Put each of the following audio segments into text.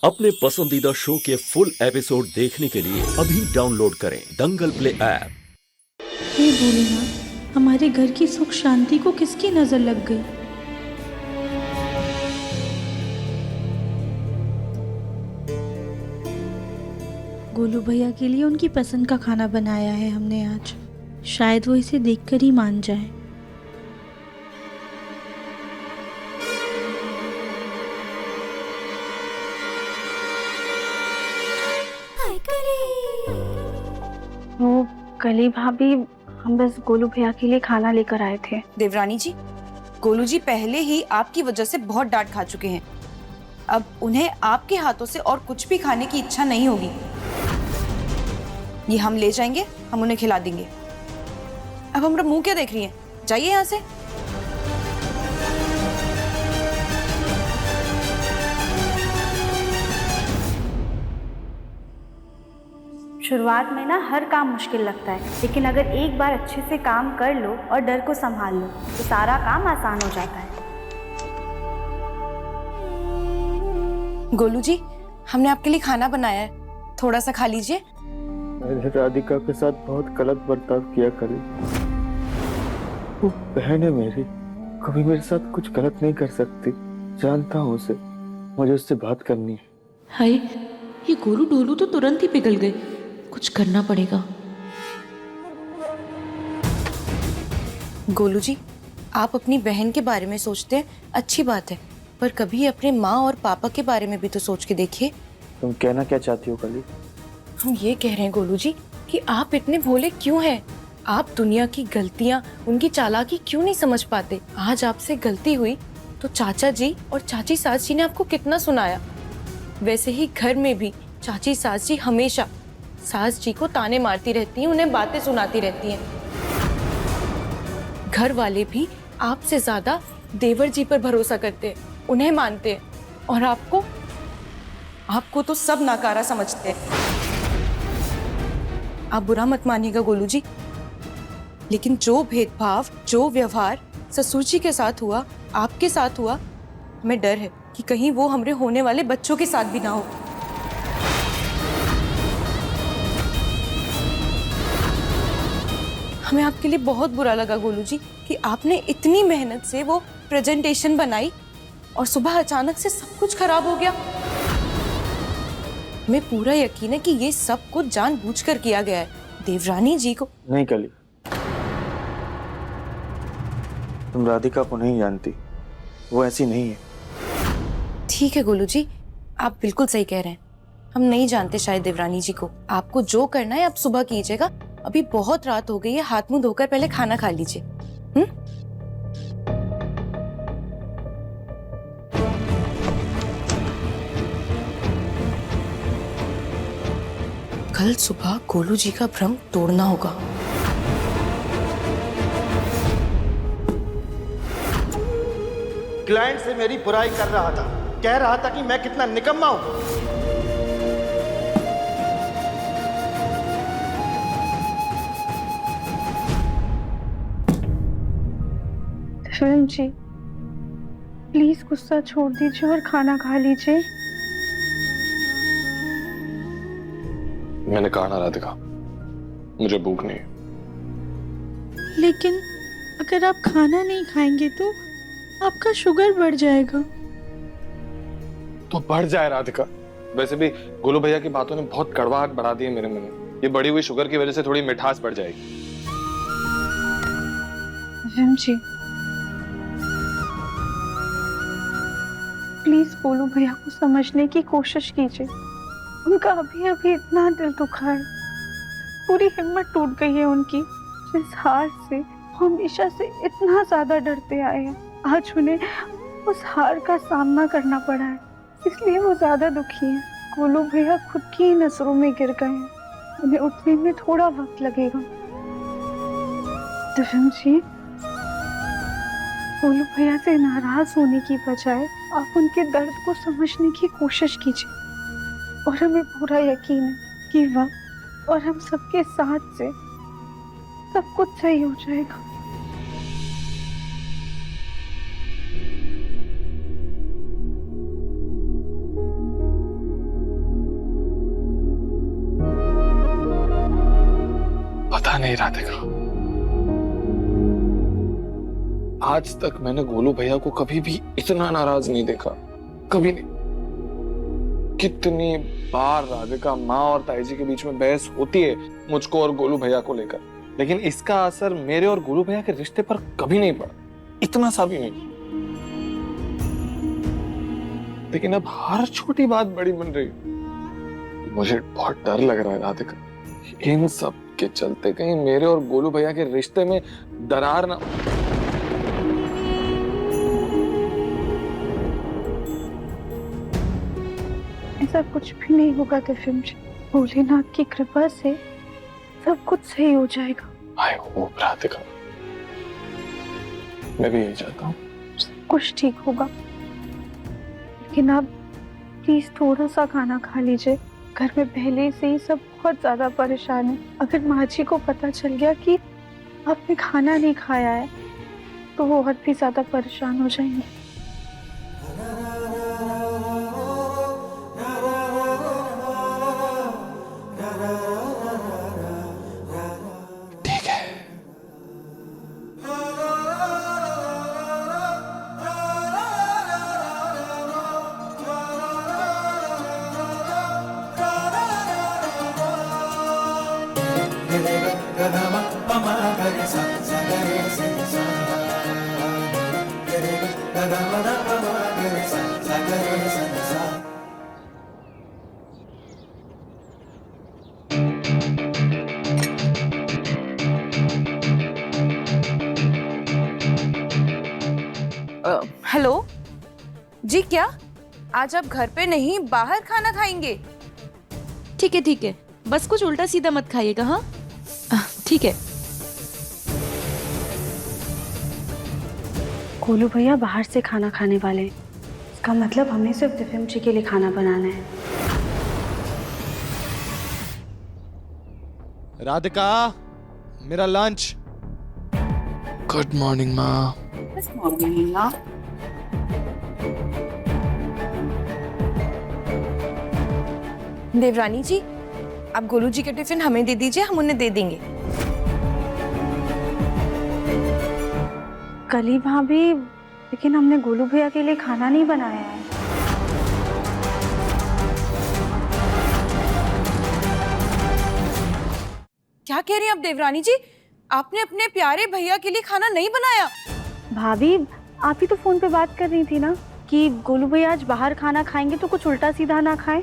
अपने पसंदीदा शो के फुल एपिसोड देखने के लिए अभी डाउनलोड करें दंगल प्ले ऐप। हे भोलेनाथ, हमारे घर की सुख शांति को किसकी नजर लग गई? गोलू भैया के लिए उनकी पसंद का खाना बनाया है हमने आज। शायद वो इसे देखकर ही मान जाए। वो कली भाभी, हम बस गोलू भैया के लिए खाना लेकर आए थे। देवरानी जी, गोलू जी पहले ही आपकी वजह से बहुत डांट खा चुके हैं। अब उन्हें आपके हाथों से और कुछ भी खाने की इच्छा नहीं होगी। ये हम ले जाएंगे, हम उन्हें खिला देंगे। अब हमारा मुंह क्या देख रही हैं? जाइए यहाँ से। शुरुआत में ना हर काम मुश्किल लगता है, लेकिन अगर एक बार अच्छे से काम कर लो और डर को संभाल लो तो सारा काम आसान हो जाता है। गोलू जी, हमने आपके लिए खाना बनाया है, थोड़ा सा खा लीजिए। मैंने राधिका के साथ बहुत गलत बर्ताव किया करी। वो बहन है मेरी, कभी मेरे साथ कुछ गलत नहीं कर सकती। जानता हूँ उसे, मुझे उससे बात करनी है। हाय, ये गोलू डोलू तो तुरंत ही पिघल गए। कुछ करना पड़ेगा। गोलू जी, आप अपनी बहन के बारे में सोचते हैं, अच्छी बात है, पर कभी अपने माँ और पापा के बारे में भी तो सोच के देखिए। तुम कहना क्या चाहती हो कली? हम ये कह रहे हैं गोलू जी कि आप इतने भोले क्यों हैं? आप दुनिया की गलतियां, उनकी चालाकी क्यों नहीं समझ पाते? आज आपसे गलती हुई तो चाचा जी और चाची सास जी ने आपको कितना सुनाया। वैसे ही घर में भी चाची सास जी हमेशा सास जी को ताने मारती रहती हैं, उन्हें बातें सुनाती रहती हैं। घर वाले भी आपसे ज्यादा देवर जी पर भरोसा करते हैं, उन्हें मानते हैं, और आपको तो सब नाकारा समझते हैं। आप बुरा मत मानिएगा गोलू जी, लेकिन जो भेदभाव, जो व्यवहार ससुर जी के साथ हुआ, आपके साथ हुआ, हमें डर है कि कहीं वो हमारे होने वाले बच्चों के साथ भी ना हो। हमें आपके लिए बहुत बुरा लगा गोलू जी कि आपने इतनी मेहनत से वो प्रेजेंटेशन बनाई और सुबह अचानक से सब कुछ खराब हो गया। हमें पूरा यकीन है कि ये सब कुछ जानबूझकर किया गया है। देवरानी जी को नहीं कली, तुम राधिका को नहीं जानती, वो ऐसी नहीं है। ठीक है गोलू जी, आप बिल्कुल सही कह रहे हैं। हम नहीं जानते शायद देवरानी जी को। आपको जो करना है आप सुबह कीजिएगा। अभी बहुत रात हो गई है, हाथ मुंह धोकर पहले खाना खा लीजिए। कल सुबह गोलू जी का भ्रम तोड़ना होगा। क्लाइंट से मेरी बुराई कर रहा था, कह रहा था कि मैं कितना निकम्मा हूं। फिल्म जी, प्लीज गुस्सा छोड़ दीजिए और खाना खा लीजिए। मैंने कहा ना राधिका, मुझे भूख नहीं है। लेकिन अगर आप खाना नहीं खाएंगे तो आपका शुगर बढ़ जाएगा। तो बढ़ जाए राधिका। वैसे भी गोलू भैया की बातों ने बहुत कड़वाहट बढ़ा दी है मेरे मन में। ये बढ़ी हुई शुगर की वजह से थोड़ी मिठास बढ़ जाएगी। जी, प्लीज गोलू भैया को समझने की कोशिश कीजिए। उनका अभी अभी इतना दिल दुखा है, पूरी हिम्मत टूट गई है उनकी। जिस हार से हमेशा से इतना ज्यादा डरते आए हैं, आज उन्हें उस हार का सामना करना पड़ा है, इसलिए वो ज्यादा दुखी हैं। गोलू भैया खुद की ही नजरों में गिर गए हैं, उन्हें उठने में थोड़ा वक्त लगेगा। दिव्यम जी, गोलू भैया से नाराज होने की बजाय आप उनके दर्द को समझने की कोशिश कीजिए, और हमें पूरा यकीन है कि वक्त और हम सबके साथ से सब कुछ सही हो जाएगा। नहीं राधिका, आज तक मैंने गोलू भैया को कभी भी इतना नाराज नहीं देखा, कभी नहीं। कितनी बार राधिका माँ और ताई जी के बीच में बहस होती है मुझको और गोलू भैया को लेकर, लेकिन इसका असर मेरे और गोलू भैया के रिश्ते पर कभी नहीं पड़ा, इतना सा भी नहीं। लेकिन अब हर छोटी बात बड़ी बन रही है। मुझे बहुत डर लग रहा है राधिका, इन सब के चलते कहीं मेरे और गोलू भैया के रिश्ते में दरार ना। ऐसा कुछ भी नहीं होगा दिव्यम जी, भोलेनाथ की कृपा से सब कुछ सही हो जाएगा। आई होप राधिका, मैं भी यही चाहता हूँ। सब कुछ ठीक होगा, लेकिन आप प्लीज थोड़ा सा खाना खा लीजिए। घर में पहले से ही सब बहुत ज्यादा परेशान है। अगर माँ जी को पता चल गया कि आपने खाना नहीं खाया है तो वो और भी ज्यादा परेशान हो जाएंगे। ठीक है। हेलो जी, क्या आज आप घर पे नहीं बाहर खाना खाएंगे? ठीक है, बस कुछ उल्टा सीधा मत खाइएगा। हाँ ठीक है। गोलू भैया बाहर से खाना खाने वाले हैं। इसका मतलब हमें सिर्फ दिव्यम जी के लिए खाना बनाना है। राधिका, मेरा लंच। गुड मॉर्निंग माँ। देवरानी जी, आप गोलू जी के टिफिन हमें दे दीजिए, हम उन्हें दे देंगे। कली भाभी, लेकिन हमने गोलू भैया के लिए खाना नहीं बनाया है। क्या कह रही हैं आप देवरानी जी? आपने अपने प्यारे भैया के लिए खाना नहीं बनाया? भाभी, आप ही तो फोन पे बात कर रही थी ना कि गोलू भैया आज बाहर खाना खाएंगे तो कुछ उल्टा सीधा ना खाएं।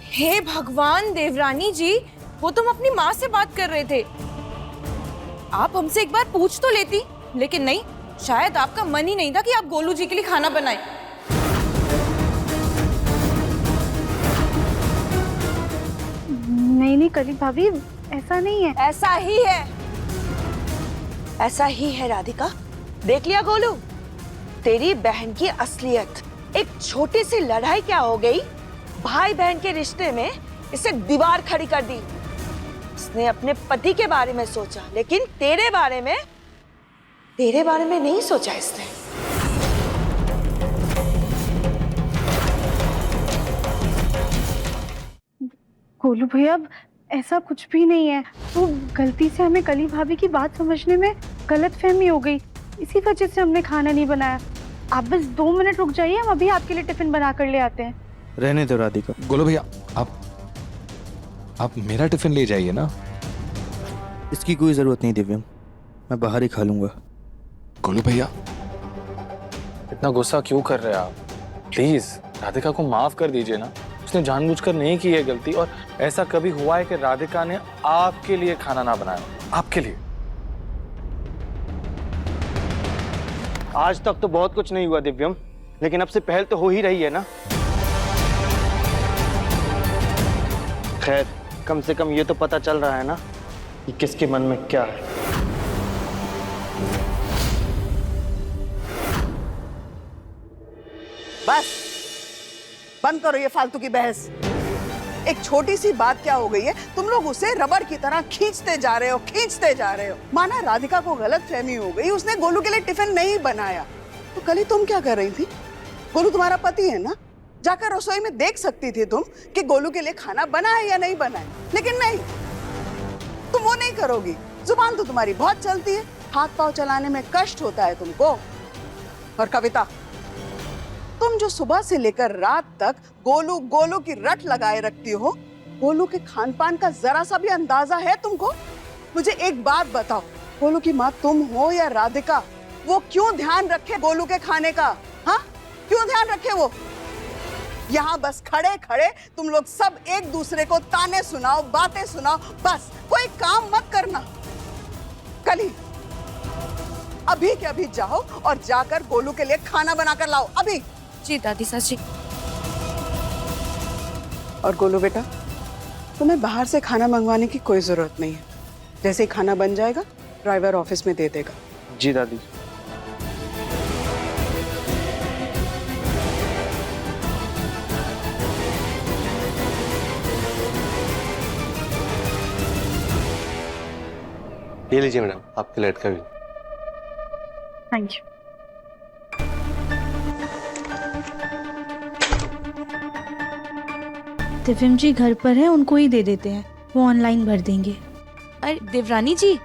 हे भगवान देवरानी जी, वो तुम अपनी माँ से बात कर रहे थे। आप हमसे एक बार पूछ तो लेती, लेकिन नहीं, शायद आपका मन ही नहीं था कि आप गोलू जी के लिए खाना बनाएं। नहीं कली भाभी, ऐसा नहीं है। ऐसा ही है, ऐसा ही है राधिका। देख लिया गोलू, तेरी बहन की असलियत। एक छोटी सी लड़ाई क्या हो गई, भाई बहन के रिश्ते में इसे दीवार खड़ी कर दी। उसने अपने पति के बारे में सोचा, लेकिन तेरे बारे में नहीं सोचा इसने। गोलू भैया, ऐसा कुछ भी नहीं है। तो गलती से हमें कली भाभी की बात समझने में गलतफहमी हो गई, इसी वजह से हमने खाना नहीं बनाया। आप बस 2 मिनट रुक जाइए, हम अभी आपके लिए टिफिन बना कर ले आते हैं। रहने दो राधिका। गोलू भैया, आप मेरा टिफिन ले जाइए ना। इसकी कोई जरूरत नहीं दिव्यम, मैं बाहर ही खा लूंगा। गोलू भैया, इतना गुस्सा क्यों कर रहे हैं आप? प्लीज राधिका को माफ कर दीजिए ना, उसने जानबूझकर नहीं की है गलती। और ऐसा कभी हुआ है कि राधिका ने आपके लिए खाना ना बनाया? आपके लिए। आज तक तो बहुत कुछ नहीं हुआ दिव्यम, लेकिन अब से पहल तो हो ही रही है ना। खैर, कम से कम ये तो पता चल रहा है ना कि किसके मन में क्या है। बस बंद करो ये फालतू की बहस। एक छोटी सी बात क्या हो गई है, तुम लोग उसे रबर की तरह खींचते जा रहे हो। माना राधिका को गलतफहमी हो गई, उसने गोलू के लिए टिफिन नहीं बनाया, तो कल ही तुम क्या कर रही थी? गोलू तुम्हारा पति है ना, जाकर रसोई में देख सकती थी तुम कि गोलू के लिए खाना बना है या नहीं बना है। लेकिन नहीं, तुम तुम वो नहीं करोगी? जुबान तो तुम्हारी बहुत चलती है, हाथ पांव चलाने में कष्ट होता है तुमको। और कविता, तुम जो सुबह से लेकर रात तक गोलू गोलू की रट लगाए रखती हो, गोलू के खान पान का जरा सा भी अंदाजा है तुमको? मुझे एक बात बताओ, गोलू की माँ तुम हो या राधिका, वो क्यों ध्यान रखे गोलू के खाने का? हाँ, क्यों ध्यान रखे वो? यहाँ बस खड़े खड़े तुम लोग सब एक दूसरे को ताने सुनाओ, बातें सुनाओ, बस कोई काम मत करना। कली, अभी के अभी जाओ और जाकर गोलू के लिए खाना बनाकर लाओ, अभी। जी दादी सास जी। और गोलू बेटा, तुम्हें बाहर से खाना मंगवाने की कोई जरूरत नहीं है। जैसे ही खाना बन जाएगा ड्राइवर ऑफिस में दे देगा। जी दादी। ये लीजिए मैडम, आपके लेट का bill. Thank you. Divyam ji घर पर है, उनको ही दे देते हैं, वो ऑनलाइन भर देंगे। अरे देवरानी जी।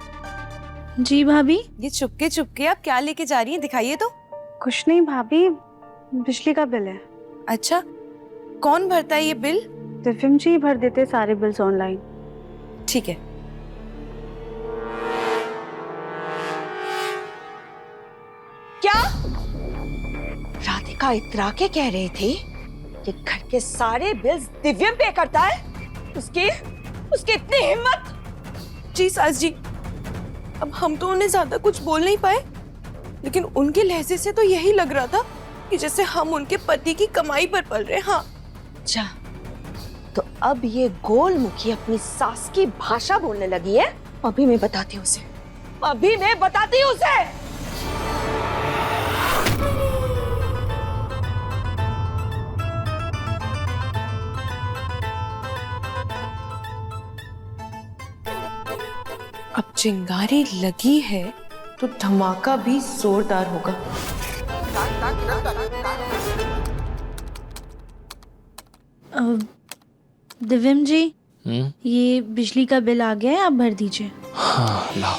जी भाभी। ये चुपके चुपके आप क्या लेके जा रही हैं, दिखाइए तो। कुछ नहीं भाभी, बिजली का बिल है। अच्छा, कौन भरता है ये बिल? दिव्यम जी भर देते सारे बिल्स ऑनलाइन। ठीक है। क्या राधिका इतरा के कह रही थी कि घर के सारे बिल्स दिव्यम पे करता है? उसकी इतनी हिम्मत! जी सास जी, अब हम तो उन्हें ज्यादा कुछ बोल नहीं पाए, लेकिन उनके लहजे से तो यही लग रहा था कि जैसे हम उनके पति की कमाई पर पल रहे। हाँ। अच्छा, तो अब ये गोलमुखी अपनी सास की भाषा बोलने लगी है। अभी मैं बताती हूँ उसे, अभी मैं बताती हूँ उसे। अब चिंगारी लगी है तो धमाका भी जोरदार होगा। दिव्यम जी, ये बिजली का बिल आ गया है, आप भर दीजिए। हाँ, लाओ।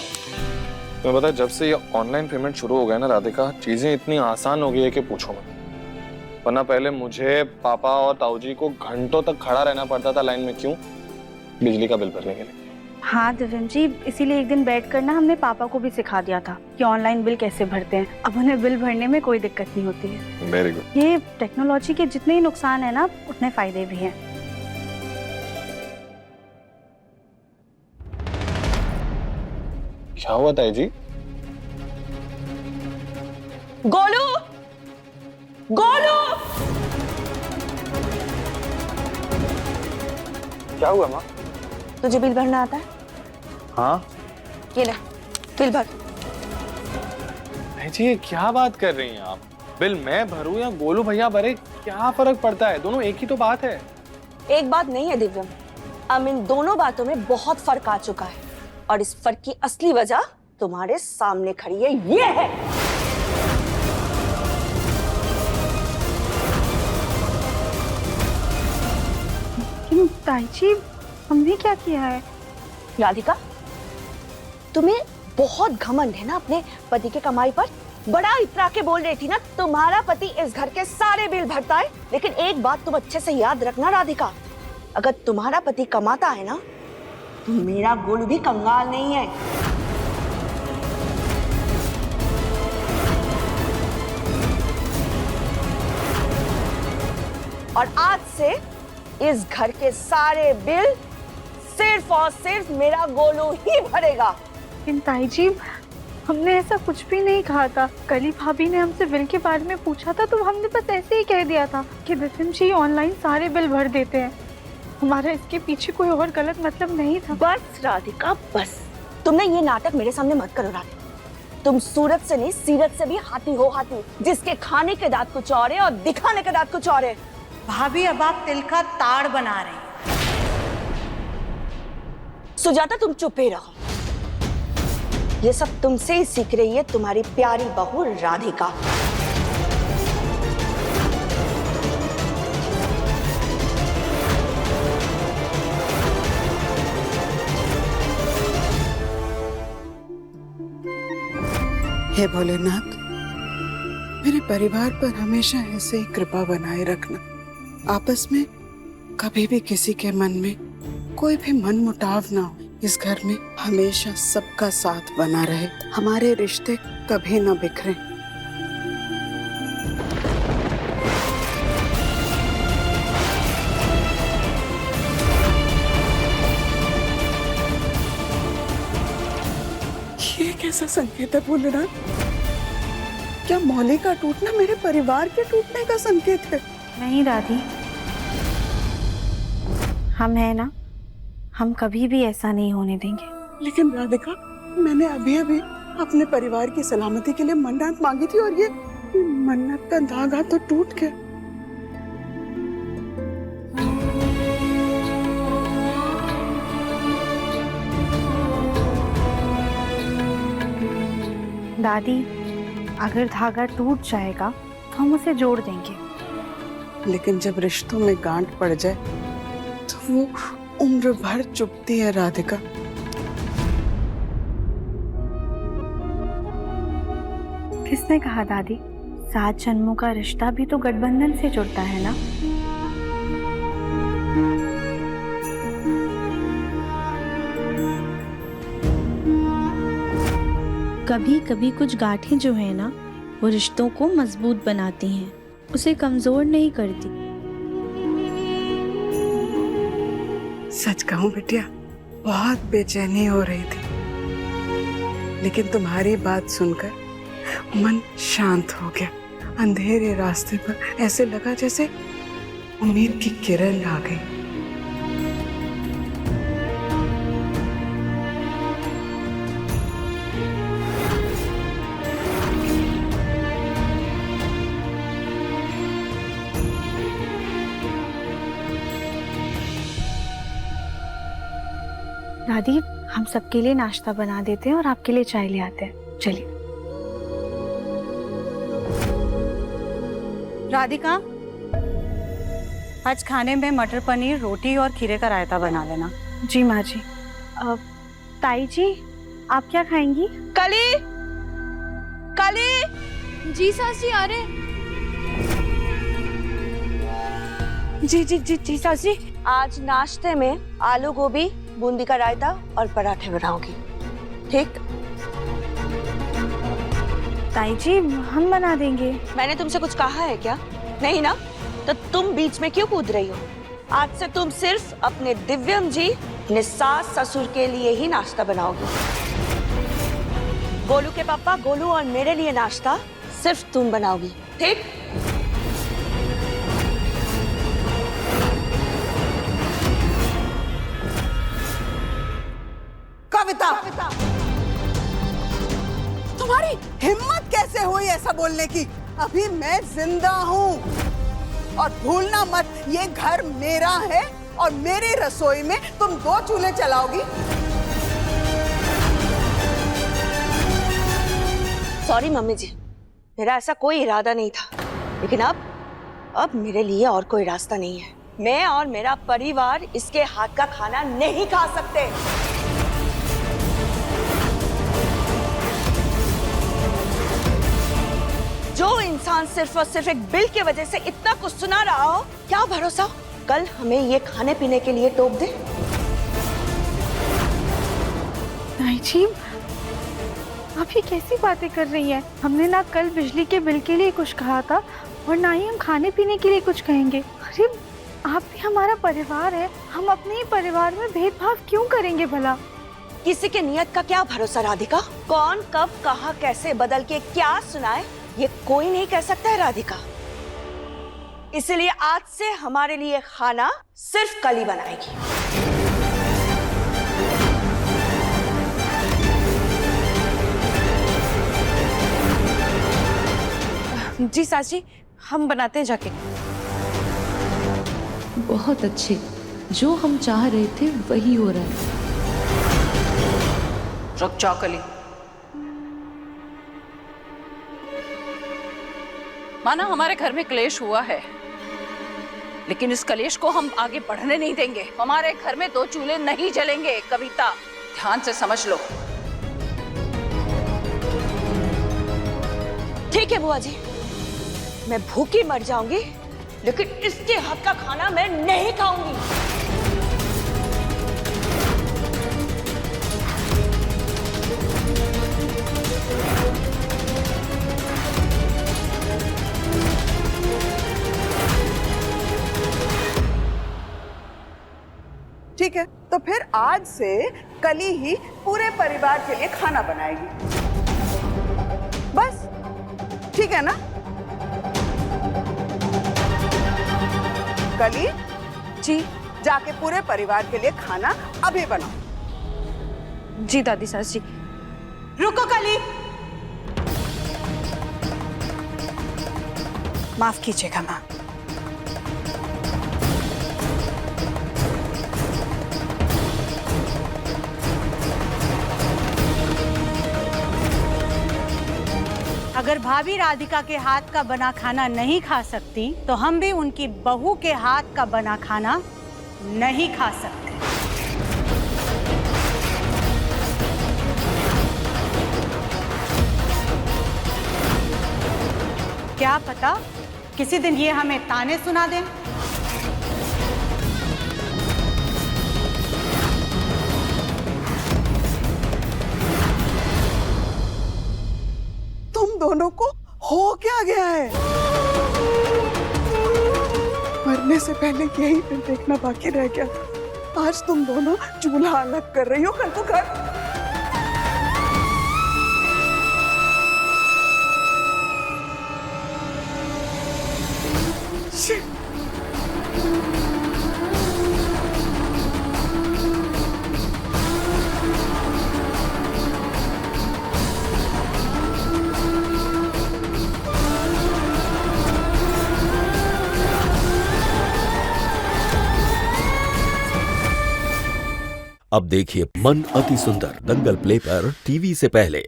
तुम्हें पता है, जब से ये ऑनलाइन पेमेंट शुरू हो गया ना राधिका, चीजें इतनी आसान हो गई है कि पूछो मत। वरना पहले मुझे, पापा और ताऊजी को घंटों तक खड़ा रहना पड़ता था लाइन में। क्यों? बिजली का बिल भरने के लिए। हाँ दिव्यम जी, इसीलिए एक दिन बैठ कर ना हमने पापा को भी सिखा दिया था कि ऑनलाइन बिल कैसे भरते हैं। अब उन्हें बिल भरने में कोई दिक्कत नहीं होती है। Very good. ये टेक्नोलॉजी के जितने ही नुकसान है ना, उतने फायदे भी हैं। क्या हुआ ताई जी? गोलू, गोलू! क्या हुआ माँ? तुझे बिल भरना आता है? हाँ। ये ले, बिल भर। जी, ये क्या बात कर रही हैं आप? बिल मैं भरूं या गोलू भैया भरे, क्या फर्क पड़ता है? दोनों एक ही तो बात है। एक बात नहीं है दिव्यम, अब इन दोनों बातों में बहुत फर्क आ चुका है, और इस फर्क की असली वजह तुम्हारे सामने खड़ी है, ये है। लेकिन ताई जी, हमने क्या किया है? राधिका, तुम्हें बहुत घमंड है ना अपने पति के कमाई पर। बड़ा इतरा के बोल रही थी ना, तुम्हारा पति इस घर के सारे बिल भरता है। लेकिन एक बात तुम अच्छे से याद रखना राधिका, अगर तुम्हारा पति कमाता है ना, तो मेरा गोलू भी कंगाल नहीं है। और आज से इस घर के सारे बिल सिर्फ और सिर्फ मेरा गोलू ही भरेगा। लेकिन ताई जी, हमने ऐसा कुछ भी नहीं कहा था। कल ही भाभी ने हमसे बिल के बारे में पूछा था, तो हमने बस ऐसे ही कह दिया था कि दिव्यम जी ऑनलाइन सारे बिल भर देते हैं। हमारा इसके पीछे कोई और गलत मतलब नहीं था। बस राधिका, बस तुमने ये नाटक मेरे सामने मत करो राधिका। तुम सूरत से नहीं, सीरत से भी हाथी हो हाथी, जिसके खाने के दांत कुछ और है और दिखाने के दांत कुछ और है। भाभी, अब आप तिल का ताड़ बना रहे हैं। सुजाता, तुम चुप ही रहो। ये सब तुमसे ही सीख रही है तुम्हारी प्यारी बहू राधिका। हे भोलेनाथ, मेरे परिवार पर हमेशा ऐसे ही कृपा बनाए रखना। आपस में कभी भी किसी के मन में कोई भी मनमुटाव ना हो। इस घर में हमेशा सबका साथ बना रहे, हमारे रिश्ते कभी ना बिखरे। ये कैसा संकेत है भोलेनाथ? क्या मौली का टूटना मेरे परिवार के टूटने का संकेत है? नहीं दादी, हम है ना, हम कभी भी ऐसा नहीं होने देंगे। लेकिन राधिका, मैंने अभी अभी अपने परिवार की सलामती के लिए मन्नत मांगी थी और ये मन्नत का धागा तो टूट गया। दादी, अगर धागा टूट जाएगा तो हम उसे जोड़ देंगे। लेकिन जब रिश्तों में गांठ पड़ जाए तो वो उम्र भर चुभती है राधिका। किसने कहा दादी? 7 जन्मों का रिश्ता भी तो गठबंधन से जुड़ता है ना। कभी कभी कुछ गांठें जो है ना, वो रिश्तों को मजबूत बनाती हैं, उसे कमजोर नहीं करती। सच कहूं बिटिया, बहुत बेचैनी हो रही थी, लेकिन तुम्हारी बात सुनकर मन शांत हो गया। अंधेरे रास्ते पर ऐसे लगा जैसे उम्मीद की किरण आ गई। दादी, हम सबके लिए नाश्ता बना देते हैं और आपके लिए चाय ले आते हैं। चलिए। राधिका, आज खाने में मटर पनीर, रोटी और खीरे का रायता बना लेना। जी माँ जी। ताई जी, आप क्या खाएंगी? कली, कली। जी सास जी, आ रहे। जी सास जी। आज नाश्ते में आलू गोभी, बूंदी का रायता और पराठे बनाओगी, ठीक? ताई जी, हम बना देंगे। मैंने तुमसे कुछ कहा है क्या? नहीं ना? तो तुम बीच में क्यों कूद रही हो? आज से तुम सिर्फ अपने दिव्यम जी, अपने सास ससुर के लिए ही नाश्ता बनाओगी। गोलू के पापा, गोलू और मेरे लिए नाश्ता सिर्फ तुम बनाओगी, ठीक? कविता, तुम्हारी हिम्मत कैसे हुई ऐसा बोलने की? अभी मैं जिंदा हूँ और भूलना मत, ये घर मेरा है और मेरी रसोई में तुम 2 चूल्हे चलाओगी। सॉरी मम्मी जी, मेरा ऐसा कोई इरादा नहीं था, लेकिन अब मेरे लिए और कोई रास्ता नहीं है। मैं और मेरा परिवार इसके हाथ का खाना नहीं खा सकते। जो इंसान सिर्फ और सिर्फ एक बिल की वजह से इतना कुछ सुना रहा हो, क्या भरोसा कल हमें ये खाने पीने के लिए टोक दे। ताई जी, आप ये कैसी बातें कर रही हैं? हमने ना कल बिजली के बिल के लिए कुछ कहा था और ना ही हम खाने पीने के लिए कुछ कहेंगे। अरे, आप भी हमारा परिवार है, हम अपने ही परिवार में भेदभाव क्यों करेंगे भला? किसी के नियत का क्या भरोसा राधिका? कौन कब कहाँ कैसे बदल के क्या सुनाए, ये कोई नहीं कह सकता है राधिका। इसलिए आज से हमारे लिए खाना सिर्फ कली बनाएगी। जी सास जी, हम बनाते हैं जाके। बहुत अच्छे, जो हम चाह रहे थे वही हो रहा है। रुक जाओ कली। माना हमारे घर में क्लेश हुआ है, लेकिन इस कलेश को हम आगे बढ़ने नहीं देंगे। हमारे घर में 2 चूल्हे नहीं जलेंगे। कविता, ध्यान से समझ लो। देखिए बुआ जी, मैं भूखी मर जाऊंगी लेकिन इसके हाथ का खाना मैं नहीं खाऊंगी। ठीक है, तो फिर आज से कली ही पूरे परिवार के लिए खाना बनाएगी, बस। ठीक है ना? कली जी जाके पूरे परिवार के लिए खाना अभी बनाओ। जी दादी सास जी। रुको कली, माफ कीजिएगा माँ। अगर भाभी राधिका के हाथ का बना खाना नहीं खा सकती तो हम भी उनकी बहू के हाथ का बना खाना नहीं खा सकते। क्या पता किसी दिन ये हमें ताने सुना दें। तुम दोनों को हो क्या गया है? मरने से पहले यही दिन देखना बाकी रह गया था। आज तुम दोनों चूल्हा अलग कर रही हो, कल तो कर। अब देखिए मन अति सुंदर दंगल प्ले पर टीवी से पहले।